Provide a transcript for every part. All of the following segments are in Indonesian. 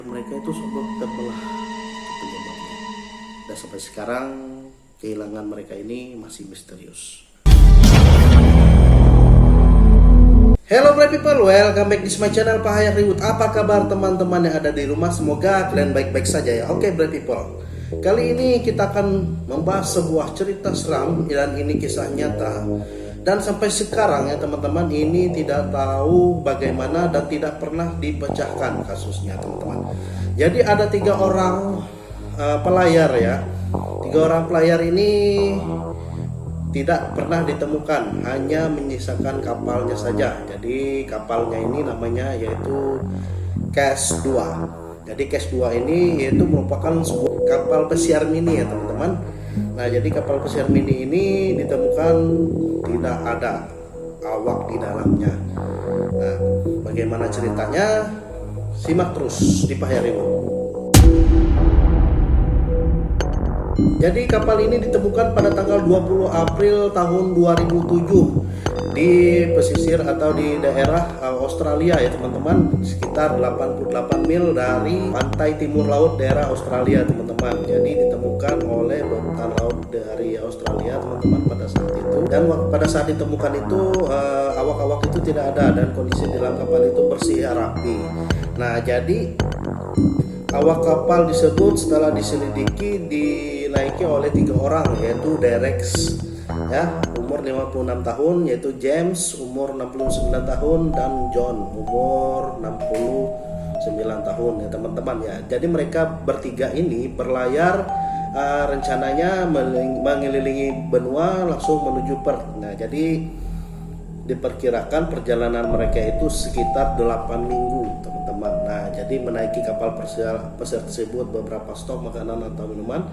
Mereka itu sungguh terbelah penyebabnya. Dan sampai sekarang kehilangan mereka ini masih misterius. Hello bright people, welcome back di my channel Pak Hayak Ribut. Apa kabar teman-teman yang ada di rumah? Semoga kalian baik-baik saja ya. Oke bright people, kali ini kita akan membahas sebuah cerita seram dan ini kisah nyata. Dan sampai sekarang ya teman-teman, ini tidak tahu bagaimana dan tidak pernah dipecahkan kasusnya teman-teman. Jadi ada 3 orang pelayar ya. 3 orang pelayar ini tidak pernah ditemukan, hanya menyisakan kapalnya saja. Jadi kapalnya ini namanya yaitu Cash 2. Jadi Cash 2 ini yaitu merupakan sebuah kapal pesiar mini ya teman-teman. Nah jadi kapal pesiar mini ini ditemukan tidak ada awak di dalamnya. Nah bagaimana ceritanya? Simak terus di Pak Hayak Ribut. Jadi kapal ini ditemukan pada tanggal 20 April tahun 2007 di pesisir atau di daerah Australia ya teman-teman, sekitar 88 mil dari pantai timur laut daerah Australia teman-teman. Jadi ditemukan oleh bangsa laut dari Australia teman-teman pada saat itu, dan pada saat ditemukan itu awak-awak itu tidak ada dan kondisi di dalam kapal itu bersih rapi. Nah jadi awak kapal tersebut setelah diselidiki dinaiki oleh 3 orang, yaitu Derek ya umur 56 tahun, yaitu James umur 69 tahun, dan John umur 69 tahun ya teman-teman ya. Jadi mereka bertiga ini berlayar rencananya mengelilingi benua langsung menuju Perth. Nah jadi diperkirakan perjalanan mereka itu sekitar 8 minggu teman-teman. Nah jadi menaiki kapal pesiar tersebut beberapa stok makanan atau minuman,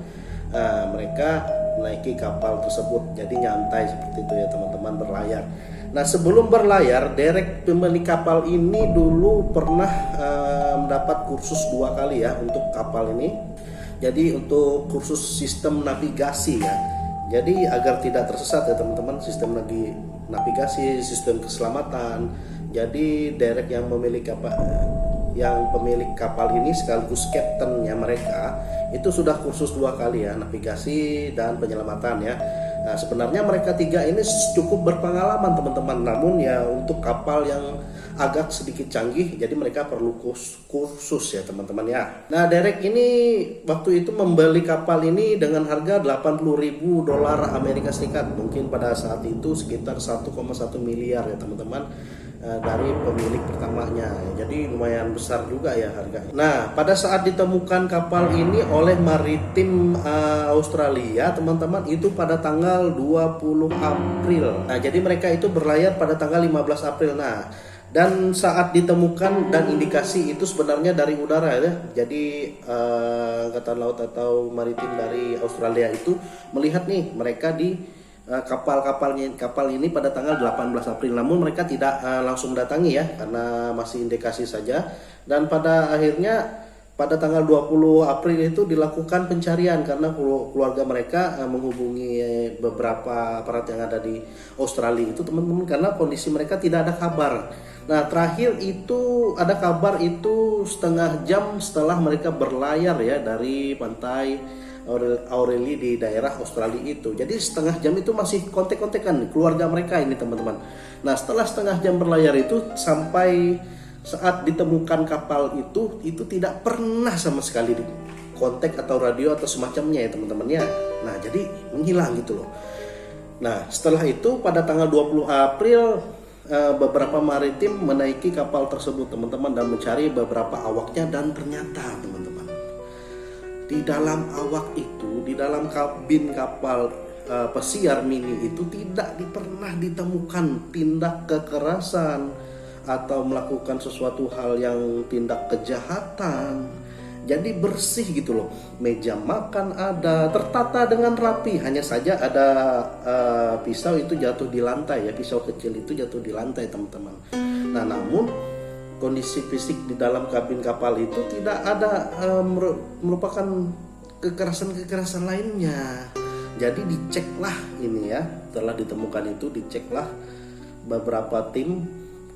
mereka menaiki kapal tersebut. Jadi nyantai seperti itu ya teman-teman, berlayar. Nah sebelum berlayar, Derek pemilik kapal ini dulu pernah mendapat kursus 2 kali ya untuk kapal ini. Jadi untuk kursus sistem navigasi ya. Jadi agar tidak tersesat ya teman-teman, sistem navigasi, sistem keselamatan. Jadi Derek yang pemilik kapal ini sekaligus kaptennya mereka itu sudah kursus 2 kali ya, navigasi dan penyelamatan ya. Nah sebenarnya mereka 3 ini cukup berpengalaman teman-teman, namun ya untuk kapal yang agak sedikit canggih jadi mereka perlu kursus ya teman-teman ya. Nah Derek ini waktu itu membeli kapal ini dengan harga $80.000 Amerika Serikat, mungkin pada saat itu sekitar 1,1 miliar ya teman-teman, dari pemilik pertamanya. Jadi lumayan besar juga ya harganya. Nah pada saat ditemukan kapal ini oleh Maritim Australia teman-teman, itu pada tanggal 20 April. Nah jadi mereka itu berlayar pada tanggal 15 April. Nah dan saat ditemukan dan indikasi itu sebenarnya dari udara ya. Jadi Angkatan Laut atau Maritim dari Australia itu melihat nih mereka di kapal ini pada tanggal 18 April. Namun mereka tidak langsung datangi ya, karena masih indikasi saja. Dan pada akhirnya pada tanggal 20 April itu dilakukan pencarian karena keluarga mereka menghubungi beberapa aparat yang ada di Australia itu teman-teman, karena kondisi mereka tidak ada kabar. Nah terakhir itu ada kabar itu setengah jam setelah mereka berlayar ya dari pantai Aurelie di daerah Australia itu. Jadi setengah jam itu masih kontek-kontekan keluarga mereka ini teman-teman. Nah setelah setengah jam berlayar itu sampai saat ditemukan kapal itu tidak pernah sama sekali di kontak atau radio atau semacamnya ya teman-teman ya. Nah jadi menghilang gitu loh. Nah setelah itu pada tanggal 20 April beberapa maritim menaiki kapal tersebut teman-teman dan mencari beberapa awaknya, dan ternyata teman-teman di dalam awak itu, di dalam kabin kapal pesiar mini itu tidak pernah ditemukan tindak kekerasan atau melakukan sesuatu hal yang tindak kejahatan. Jadi bersih gitu loh, meja makan ada, tertata dengan rapi. Hanya saja ada pisau itu jatuh di lantai ya, pisau kecil itu jatuh di lantai teman-teman. Nah namun kondisi fisik di dalam kabin kapal itu tidak ada merupakan kekerasan lainnya. Jadi diceklah ini ya, setelah ditemukan itu diceklah beberapa tim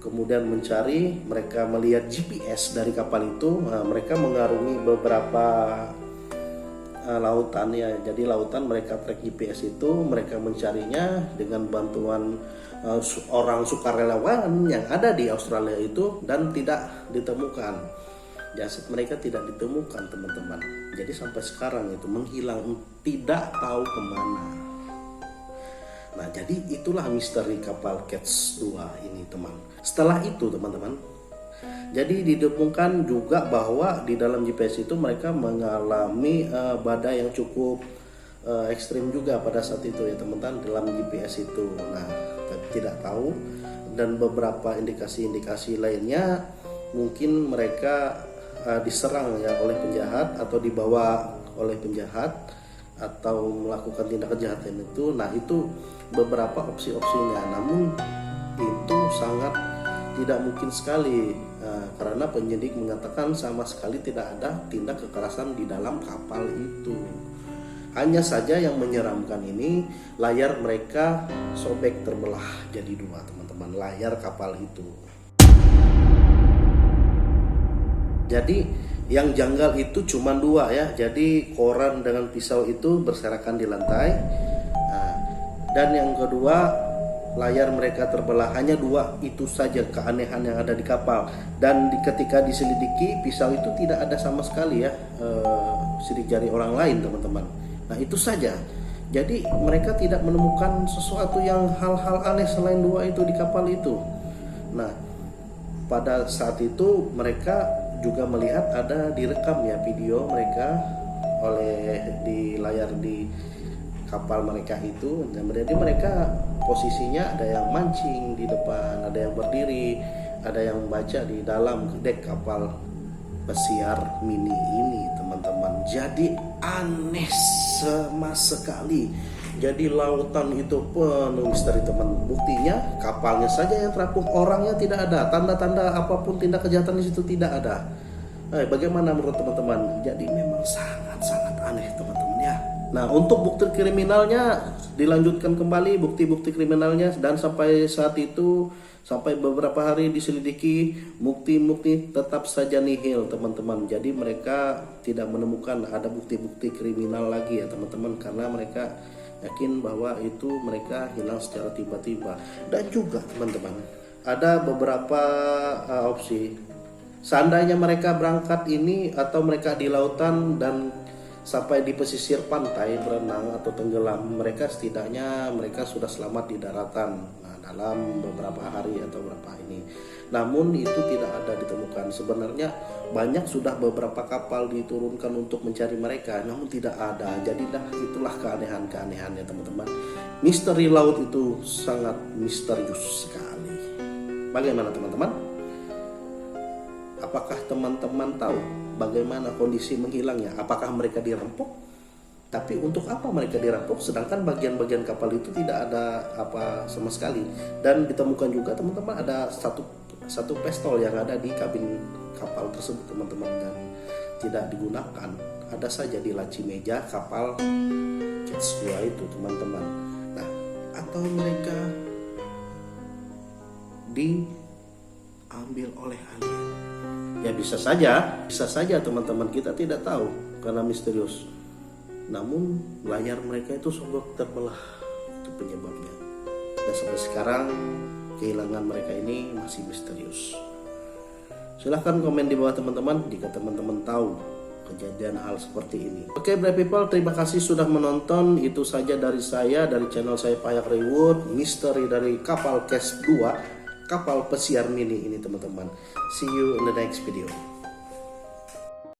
kemudian mencari, mereka melihat GPS dari kapal itu. Mereka mengarungi beberapa lautan ya, jadi lautan mereka track GPS itu, mereka mencarinya dengan bantuan orang sukarelawan yang ada di Australia itu, dan tidak ditemukan. Jasad mereka tidak ditemukan teman-teman. Jadi sampai sekarang itu menghilang, tidak tahu kemana. Nah, jadi itulah misteri kapal Catch 2 ini teman. Setelah itu teman-teman, jadi ditemukan juga bahwa di dalam GPS itu mereka mengalami badai yang cukup ekstrim juga pada saat itu ya teman-teman, dalam GPS itu. Nah, tidak tahu, dan beberapa indikasi-indikasi lainnya mungkin mereka diserang ya oleh penjahat, atau dibawa oleh penjahat, atau melakukan tindak kejahatan itu. Nah, itu beberapa opsi-opsinya, namun itu sangat tidak mungkin sekali karena penyidik mengatakan sama sekali tidak ada tindak kekerasan di dalam kapal itu. Hanya saja yang menyeramkan ini, layar mereka sobek terbelah jadi dua teman-teman, layar kapal itu. Jadi yang janggal itu cuma dua ya, jadi koran dengan pisau itu berserakan di lantai. Dan yang kedua, layar mereka terbelah. Hanya dua itu saja keanehan yang ada di kapal. Dan ketika diselidiki, pisau itu tidak ada sama sekali ya, sidik jari orang lain teman-teman. Nah, itu saja. Jadi mereka tidak menemukan sesuatu yang hal-hal aneh selain dua itu di kapal itu. Nah, pada saat itu mereka juga melihat ada direkam ya video mereka oleh di layar di kapal mereka itu. Dan berarti mereka posisinya ada yang mancing di depan, ada yang berdiri, ada yang membaca di dalam dek kapal pesiar mini ini teman-teman. Jadi aneh sama sekali. Jadi lautan itu penuh misteri teman. Buktinya kapalnya saja yang terapung, orangnya tidak ada, tanda-tanda apapun tindak kejahatan di situ tidak ada. Bagaimana menurut teman-teman? Jadi memang sangat-sangat aneh teman-teman ya. Nah, untuk bukti kriminalnya dilanjutkan kembali, bukti-bukti kriminalnya, dan sampai saat itu, sampai beberapa hari diselidiki, bukti-bukti tetap saja nihil teman-teman. Jadi mereka tidak menemukan ada bukti-bukti kriminal lagi ya teman-teman, karena mereka yakin bahwa itu mereka hilang secara tiba-tiba. Dan juga teman-teman, ada beberapa opsi. Seandainya mereka berangkat ini atau mereka di lautan dan sampai di pesisir pantai berenang atau tenggelam, mereka setidaknya mereka sudah selamat di daratan dalam beberapa hari atau beberapa ini. Namun itu tidak ada ditemukan. Sebenarnya banyak sudah beberapa kapal diturunkan untuk mencari mereka, namun tidak ada. Jadilah itulah keanehan-keanehannya teman-teman. Misteri laut itu sangat misterius sekali. Bagaimana teman-teman? Apakah teman-teman tahu bagaimana kondisi menghilangnya? Apakah mereka dirampok? Tapi untuk apa mereka dirampok? Sedangkan bagian-bagian kapal itu tidak ada apa sama sekali. Dan ditemukan juga teman-teman ada satu pistol yang ada di kabin kapal tersebut teman-teman, dan tidak digunakan. Ada saja di laci meja kapal Catch 2 itu teman-teman. Nah, atau mereka diambil oleh alien? Ya bisa saja teman-teman, kita tidak tahu karena misterius. Namun layar mereka itu sobek terbelah, itu penyebabnya. Dan sampai sekarang kehilangan mereka ini masih misterius. Silahkan komen di bawah teman-teman jika teman-teman tahu kejadian hal seperti ini. Oke, Brave People, terima kasih sudah menonton. Itu saja dari saya, dari channel saya Payak Reward, misteri dari kapal Catch 2, kapal pesiar mini ini teman-teman. See you in the next video.